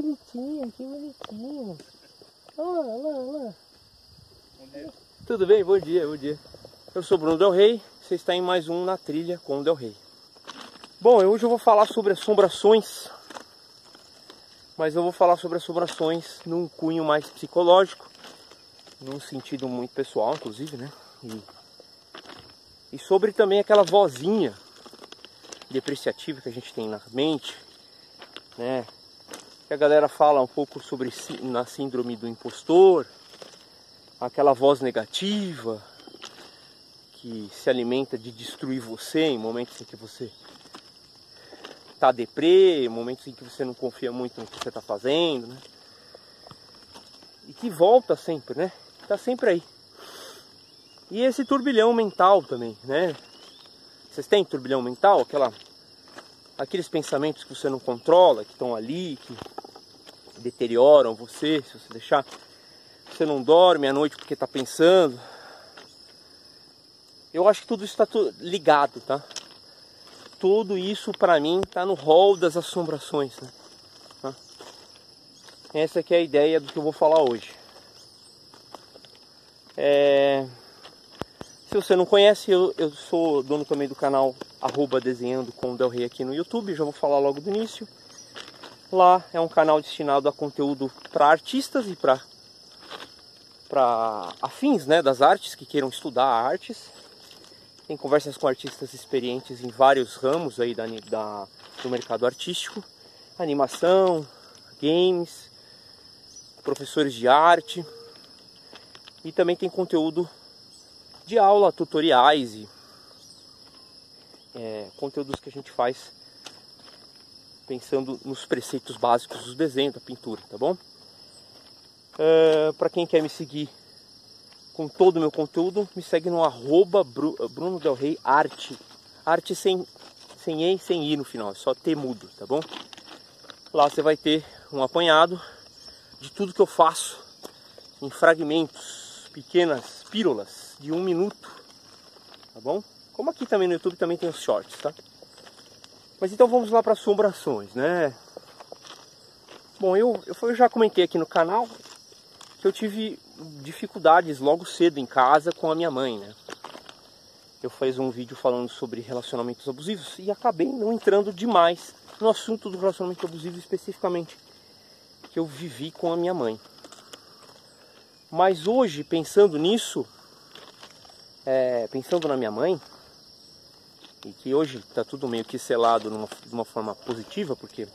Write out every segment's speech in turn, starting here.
bonitinho, que bonitinho. Olha lá, olha lá. Bom dia. Tudo bem? Bom dia, bom dia. Eu sou Bruno Del Rey, você está em mais um Na Trilha com o Del Rey. Bom, hoje eu vou falar sobre assombrações, mas eu vou falar sobre assombrações num cunho mais psicológico, num sentido muito pessoal, inclusive, né? E sobre também aquela vozinha depreciativa que a gente tem na mente, né? Que a galera fala um pouco sobre na síndrome do impostor, aquela voz negativa que se alimenta de destruir você em momentos em que você tá deprê, momentos em que você não confia muito no que você tá fazendo, né? E que volta sempre, né? Tá sempre aí. E esse turbilhão mental também, né? Vocês têm turbilhão mental? Aqueles pensamentos que você não controla, que estão ali, que deterioram você, se você deixar. Você não dorme à noite porque está pensando. Eu acho que tudo isso está ligado, tá? Tudo isso para mim está no rol das assombrações, né? Tá? Essa aqui é a ideia do que eu vou falar hoje. Se você não conhece, eu sou dono também do canal @desenhando com o Del Rey aqui no YouTube. Já vou falar logo do início. Lá é um canal destinado a conteúdo para artistas e para afins, né, das artes, que queiram estudar artes. Tem conversas com artistas experientes em vários ramos aí do mercado artístico. Animação, games, professores de arte. E também tem conteúdo de aula, tutoriais e conteúdos que a gente faz pensando nos preceitos básicos do desenho, da pintura, tá bom? Para quem quer me seguir com todo o meu conteúdo, me segue no Bruno Del Rey Arte. Arte sem E e sem I no final, é só T mudo, tá bom? Lá você vai ter um apanhado de tudo que eu faço em fragmentos, pequenas pílulas de 1 minuto, tá bom? Como aqui também no YouTube também tem os shorts, tá? Mas então vamos lá para assombrações, né? Bom, eu já comentei aqui no canal que eu tive dificuldades logo cedo em casa com a minha mãe, né? Eu fiz um vídeo falando sobre relacionamentos abusivos e acabei não entrando demais no assunto do relacionamento abusivo especificamente que eu vivi com a minha mãe. Mas hoje, pensando nisso, pensando na minha mãe, e que hoje está tudo meio que selado de uma forma positiva, porque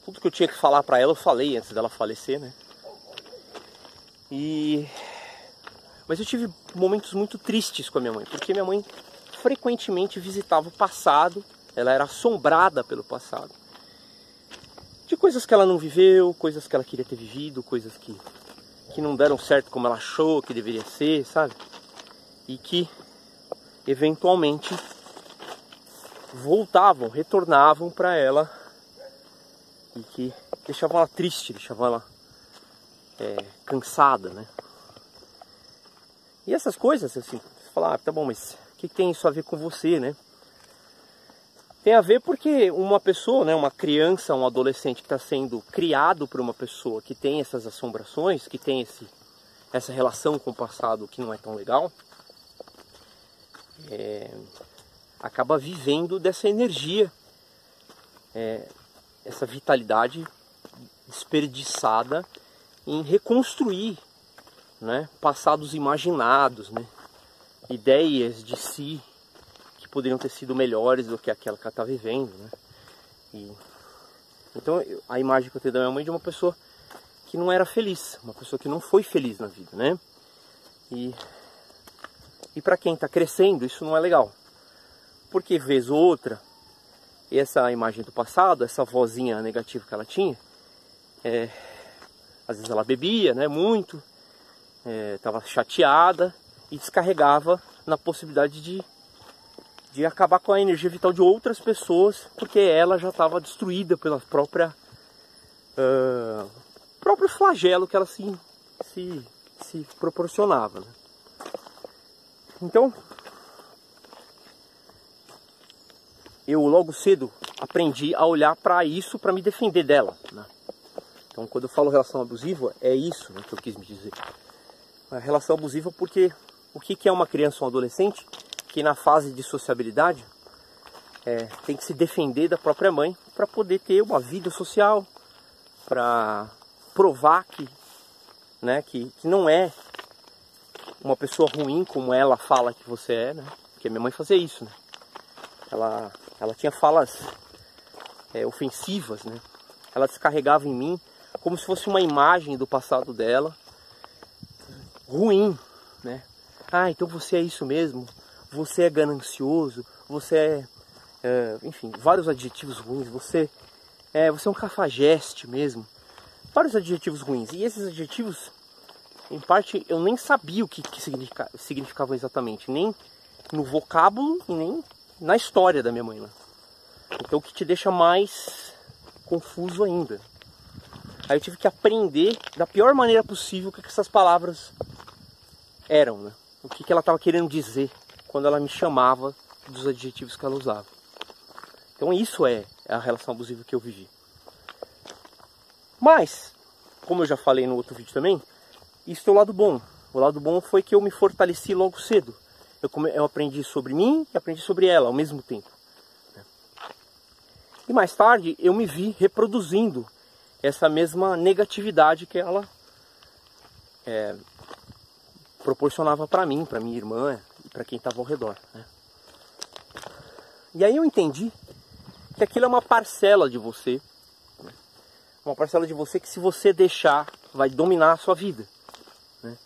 tudo que eu tinha que falar para ela eu falei antes dela falecer, né? Mas eu tive momentos muito tristes com a minha mãe, porque minha mãe frequentemente visitava o passado, ela era assombrada pelo passado. De coisas que ela não viveu, coisas que ela queria ter vivido, coisas que não deram certo como ela achou que deveria ser, sabe? E que eventualmente retornavam para ela e que deixavam ela triste, deixavam ela cansada, né? E essas coisas, assim, você fala, tá bom, mas o que tem isso a ver com você, né? Tem a ver porque uma pessoa, né, uma criança, um adolescente que está sendo criado por uma pessoa que tem essas assombrações, que tem essa relação com o passado que não é tão legal, acaba vivendo dessa energia, essa vitalidade desperdiçada em reconstruir, né, passados imaginados, né, ideias de si que poderiam ter sido melhores do que aquela que ela está vivendo, né? Então a imagem que eu tenho da minha mãe é de uma pessoa que não era feliz, uma pessoa que não foi feliz na vida, né? E para quem está crescendo isso não é legal, porque vez ou outra essa imagem do passado, essa vozinha negativa que ela tinha, às vezes ela bebia, né, muito, estava chateada e descarregava na possibilidade de acabar com a energia vital de outras pessoas, porque ela já estava destruída pela próprio flagelo que ela se proporcionava, né? Então, eu logo cedo aprendi a olhar para isso para me defender dela, né? Então quando eu falo relação abusiva, é isso, né, que eu quis me dizer. A relação abusiva porque o que é uma criança ou um adolescente que na fase de sociabilidade tem que se defender da própria mãe para poder ter uma vida social, para provar que, né, que não é uma pessoa ruim como ela fala que você é, né? Porque minha mãe fazia isso, né? Ela tinha falas ofensivas, né? Ela descarregava em mim como se fosse uma imagem do passado dela, ruim, né? Ah, então você é isso mesmo, você é ganancioso, você enfim, vários adjetivos ruins, você é um cafajeste mesmo, vários adjetivos ruins. E esses adjetivos, em parte, eu nem sabia o que significavam exatamente, nem no vocábulo e nem na história da minha mãe, né? Então o que te deixa mais confuso ainda. Aí eu tive que aprender da pior maneira possível o que essas palavras eram, né? O que ela estava querendo dizer quando ela me chamava dos adjetivos que ela usava. Então isso é a relação abusiva que eu vivi. Mas, como eu já falei no outro vídeo também, isso é o lado bom. O lado bom foi que eu me fortaleci logo cedo. Eu aprendi sobre mim e aprendi sobre ela ao mesmo tempo. E mais tarde eu me vi reproduzindo essa mesma negatividade que ela proporcionava para mim, para minha irmã e para quem estava ao redor, né? E aí eu entendi que aquilo é uma parcela de você, né? Uma parcela de você que, se você deixar, vai dominar a sua vida, né?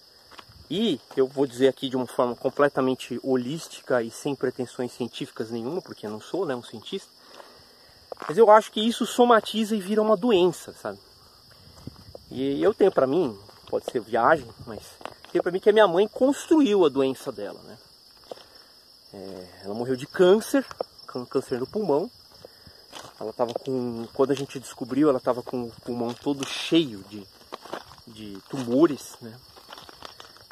E eu vou dizer aqui de uma forma completamente holística e sem pretensões científicas nenhuma, porque eu não sou, né, um cientista, mas eu acho que isso somatiza e vira uma doença, sabe? E eu tenho para mim, pode ser viagem, mas tenho para mim que a minha mãe construiu a doença dela, né? Ela morreu de câncer no pulmão. Ela estava quando a gente descobriu, ela estava com o pulmão todo cheio de tumores, né?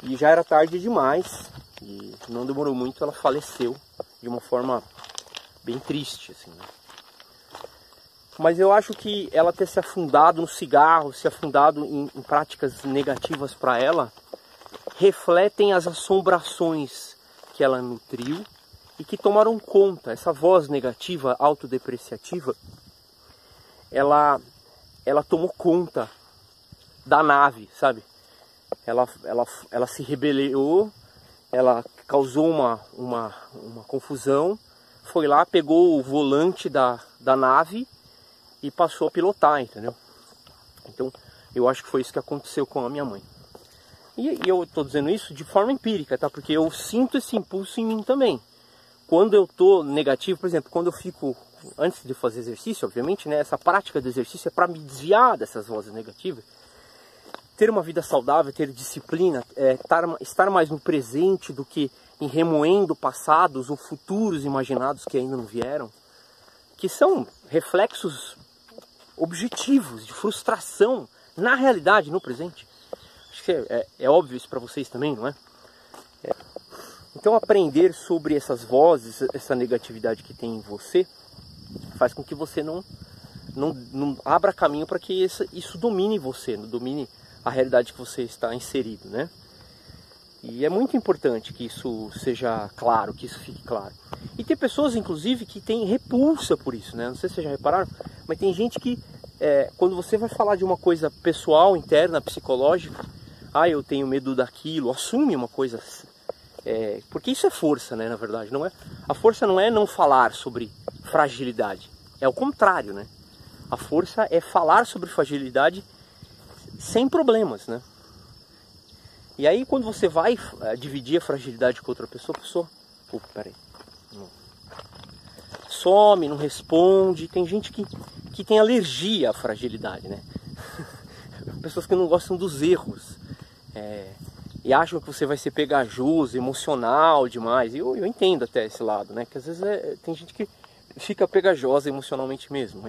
E já era tarde demais, e não demorou muito, ela faleceu de uma forma bem triste, assim, né? Mas eu acho que ela ter se afundado no cigarro, se afundado em práticas negativas para ela, refletem as assombrações que ela nutriu e que tomaram conta. Essa voz negativa, autodepreciativa, ela tomou conta da nave, sabe? Ela se rebelou, ela causou uma confusão, foi lá, pegou o volante da nave e passou a pilotar, entendeu? Então eu acho que foi isso que aconteceu com a minha mãe. E eu estou dizendo isso de forma empírica, tá? Porque eu sinto esse impulso em mim também. Quando eu estou negativo, por exemplo, quando eu fico, antes de fazer exercício, obviamente, né? Essa prática de exercício é para me desviar dessas vozes negativas. Ter uma vida saudável, ter disciplina, estar mais no presente do que em remoendo passados ou futuros imaginados que ainda não vieram, que são reflexos objetivos de frustração na realidade, no presente. Acho que é óbvio isso para vocês também, não é? Então aprender sobre essas vozes, essa negatividade que tem em você, faz com que você não abra caminho para que isso domine você, não domine a realidade que você está inserido, né? E é muito importante que isso seja claro, que isso fique claro. E tem pessoas, inclusive, que têm repulsa por isso, né? Não sei se vocês já repararam, mas tem gente que, quando você vai falar de uma coisa pessoal, interna, psicológica, eu tenho medo daquilo, assume uma coisa, porque isso é força, né? Na verdade, não é? A força não é não falar sobre fragilidade, é o contrário, né? A força é falar sobre fragilidade sem problemas, né? E aí quando você vai dividir a fragilidade com outra pessoa, a pessoa... peraí. Some, não responde. Tem gente que tem alergia à fragilidade, né? Pessoas que não gostam dos erros. E acham que você vai ser pegajoso, emocional demais. Eu entendo até esse lado, né? Que às vezes tem gente que fica pegajosa emocionalmente mesmo.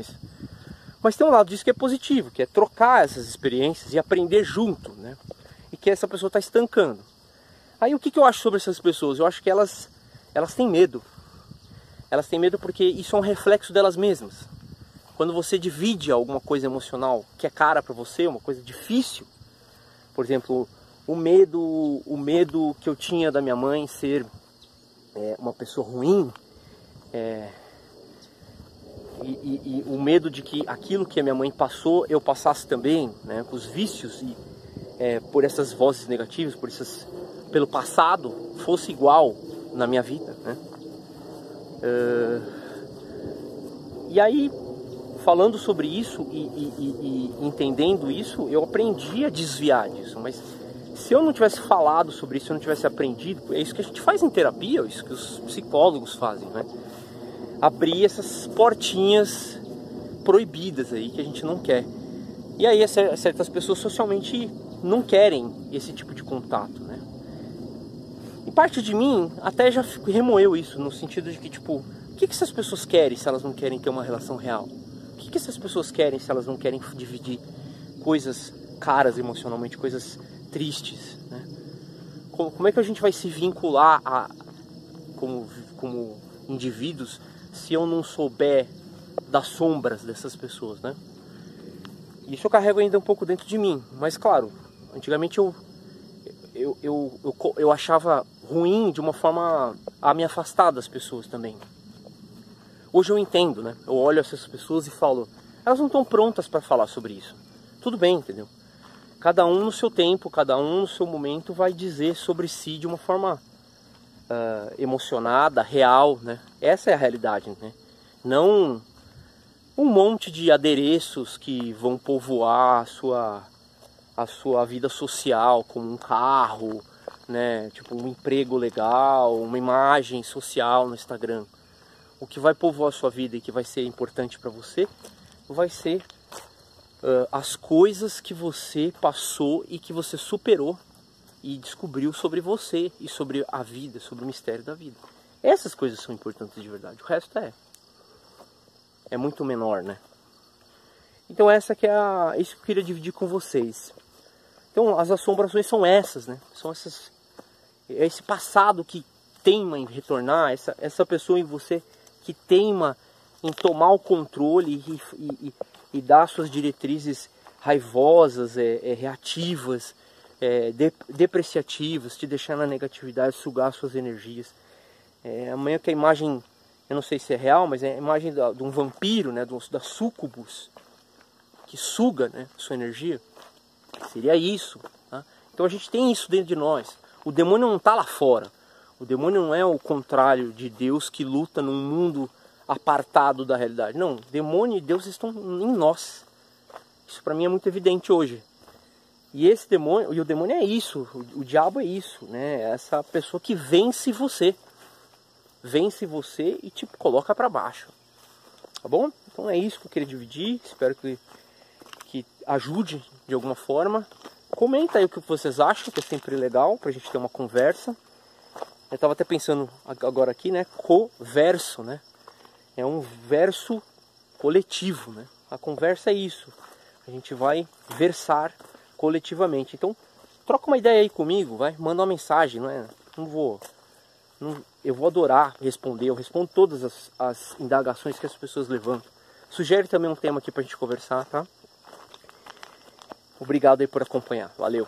Mas tem um lado disso que é positivo, que é trocar essas experiências e aprender junto, né? E que essa pessoa está estancando. Aí o que eu acho sobre essas pessoas? Eu acho que elas têm medo. Elas têm medo porque isso é um reflexo delas mesmas. Quando você divide alguma coisa emocional que é cara para você, uma coisa difícil, por exemplo, o medo que eu tinha da minha mãe ser uma pessoa ruim, e o medo de que aquilo que a minha mãe passou, eu passasse também, né, os vícios e por essas vozes negativas, pelo passado, fosse igual na minha vida, né? E aí, falando sobre isso e entendendo isso, eu aprendi a desviar disso. Mas se eu não tivesse falado sobre isso, se eu não tivesse aprendido, é isso que a gente faz em terapia, é isso que os psicólogos fazem, né? Abrir essas portinhas proibidas aí que a gente não quer. E aí certas pessoas socialmente não querem esse tipo de contato, né? E parte de mim até já remoeu isso, no sentido de que, tipo, o que essas pessoas querem se elas não querem ter uma relação real? O que essas pessoas querem se elas não querem dividir coisas caras emocionalmente, coisas tristes, né? Como é que a gente vai se vincular como indivíduos se eu não souber das sombras dessas pessoas, né? Isso eu carrego ainda um pouco dentro de mim, mas claro, antigamente eu achava ruim de uma forma a me afastar das pessoas também. Hoje eu entendo, né? Eu olho essas pessoas e falo, elas não estão prontas para falar sobre isso. Tudo bem, entendeu? Cada um no seu tempo, cada um no seu momento vai dizer sobre si de uma forma emocionada, real, né? Essa é a realidade, né? Não um monte de adereços que vão povoar a sua vida social, como um carro, né? Tipo um emprego legal, uma imagem social no Instagram. O que vai povoar a sua vida e que vai ser importante para você vai ser as coisas que você passou e que você superou e descobriu sobre você e sobre a vida, sobre o mistério da vida. Essas coisas são importantes de verdade. O resto é muito menor, né? Então isso que eu queria dividir com vocês. Então as assombrações são essas, né? São esse passado que teima em retornar, essa pessoa em você que teima em tomar o controle e dar suas diretrizes raivosas, reativas, depreciativas, te deixar na negatividade, sugar suas energias. Amanhã que a imagem, eu não sei se é real, mas é a imagem de um vampiro, né, da sucubus, que suga, né, sua energia. Seria isso, tá? Então a gente tem isso dentro de nós. O demônio não está lá fora. O demônio não é o contrário de Deus que luta num mundo apartado da realidade. Não, demônio e Deus estão em nós. Isso para mim é muito evidente hoje. E esse demônio, e o demônio é isso, o diabo é isso, né? Essa pessoa que vence você e te coloca para baixo. Tá bom? Então é isso que eu queria dividir. Espero que ajude de alguma forma. Comenta aí o que vocês acham, que é sempre legal pra gente ter uma conversa. Eu estava até pensando agora aqui, né? Coverso, né? É um verso coletivo, né? A conversa é isso. A gente vai versar coletivamente. Então, troca uma ideia aí comigo, vai? Manda uma mensagem, não é? Eu vou adorar responder. Eu respondo todas as indagações que as pessoas levantam. Sugere também um tema aqui pra gente conversar, tá? Obrigado aí por acompanhar. Valeu!